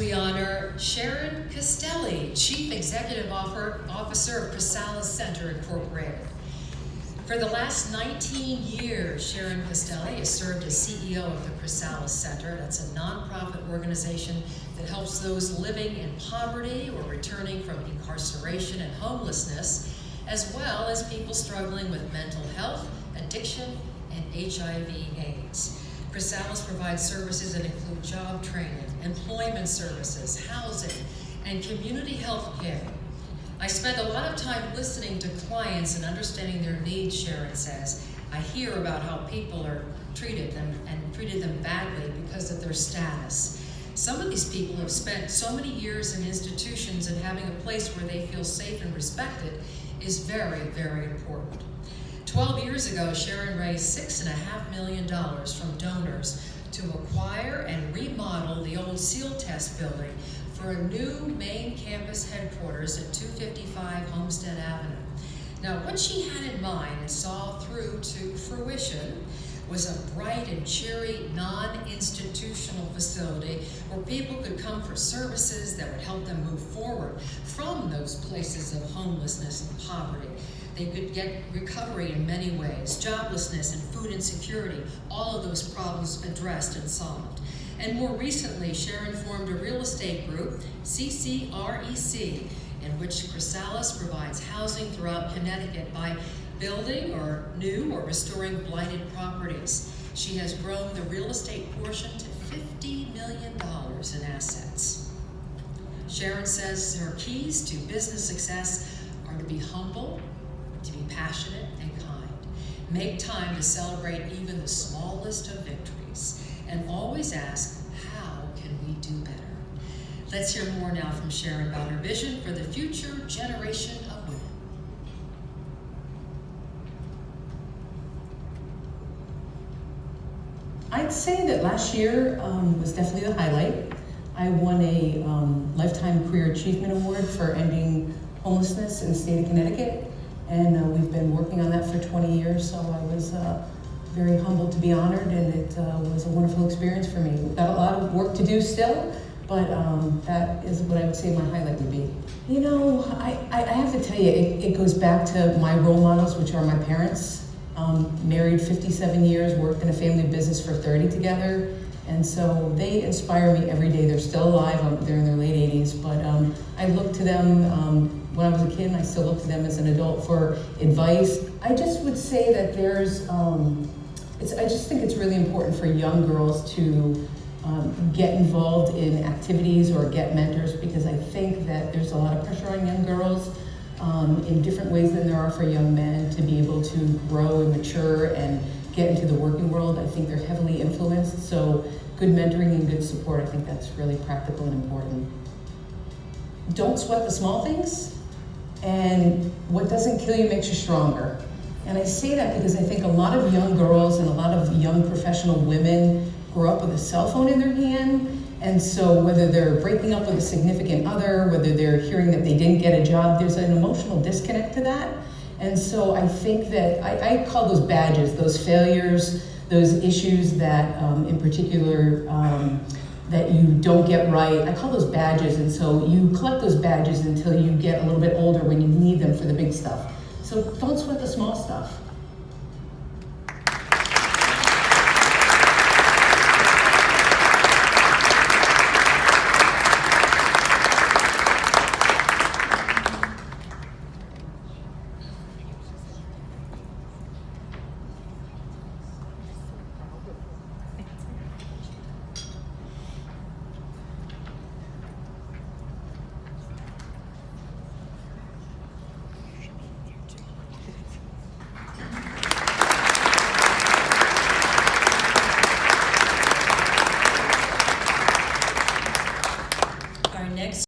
we honor Sharon Castelli, Chief Executive Officer of Chrysalis Center Incorporated. For the last 19 years, Sharon Castelli has served as CEO of the Chrysalis Center. That's a nonprofit organization that helps those living in poverty or returning from incarceration and homelessness, as well as people struggling with mental health, addiction, and HIV/AIDS. Chrysalis provides services that include job training, employment services, housing, and community health care. I spend a lot of time listening to clients and understanding their needs, Sharon says. I hear about how people are treated them badly because of their status. Some of these people have spent so many years in institutions, and having a place where they feel safe and respected is very, very important. 12 years ago, Sharon raised $6.5 million from donors to acquire and remodel the old SEAL Test building for a new main campus headquarters at 255 Homestead Avenue. Now, what she had in mind and saw through to fruition was a bright and cheery, non-institutional facility where people could come for services that would help them move forward from those places of homelessness and poverty. They could get recovery in many ways, joblessness and food insecurity, all of those problems addressed and solved. And more recently, Sharon formed a real estate group, CCREC, in which Chrysalis provides housing throughout Connecticut by building or new or restoring blighted properties. She has grown the real estate portion to $50 million in assets. Sharon says her keys to business success are to be humble, to be passionate and kind. Make time to celebrate even the smallest of victories, and always ask, how can we do better? Let's hear more now from Sharon about her vision for the future generation of women. I'd say that last year was definitely the highlight. I won a Lifetime Career Achievement Award for ending homelessness in the state of Connecticut. And we've been working on that for 20 years, so I was very humbled to be honored, and it was a wonderful experience for me. We've got a lot of work to do still, but that is what I would say my highlight would be. You know, I have to tell you, it goes back to my role models, which are my parents. Married 57 years, worked in a family business for 30 together, and so they inspire me every day. They're still alive, they're in their late 80s, but I look to them when I was a kid, and I still look to them as an adult for advice. I just would say that there's, I just think it's really important for young girls to get involved in activities or get mentors, because I think that there's a lot of pressure on young girls in different ways than there are for young men to be able to grow and mature and get into the working world. I think they're heavily influenced, so good mentoring and good support, I think that's really practical and important. Don't sweat the small things, and what doesn't kill you makes you stronger. And I say that because I think a lot of young girls and a lot of young professional women grow up with a cell phone in their hand, and so whether they're breaking up with a significant other, whether they're hearing that they didn't get a job, there's an emotional disconnect to that. And so I think that, I call those badges, those failures, those issues that in particular that you don't get right, I call those badges, and so you collect those badges until you get a little bit older when you need them for the big stuff. So don't sweat the small stuff.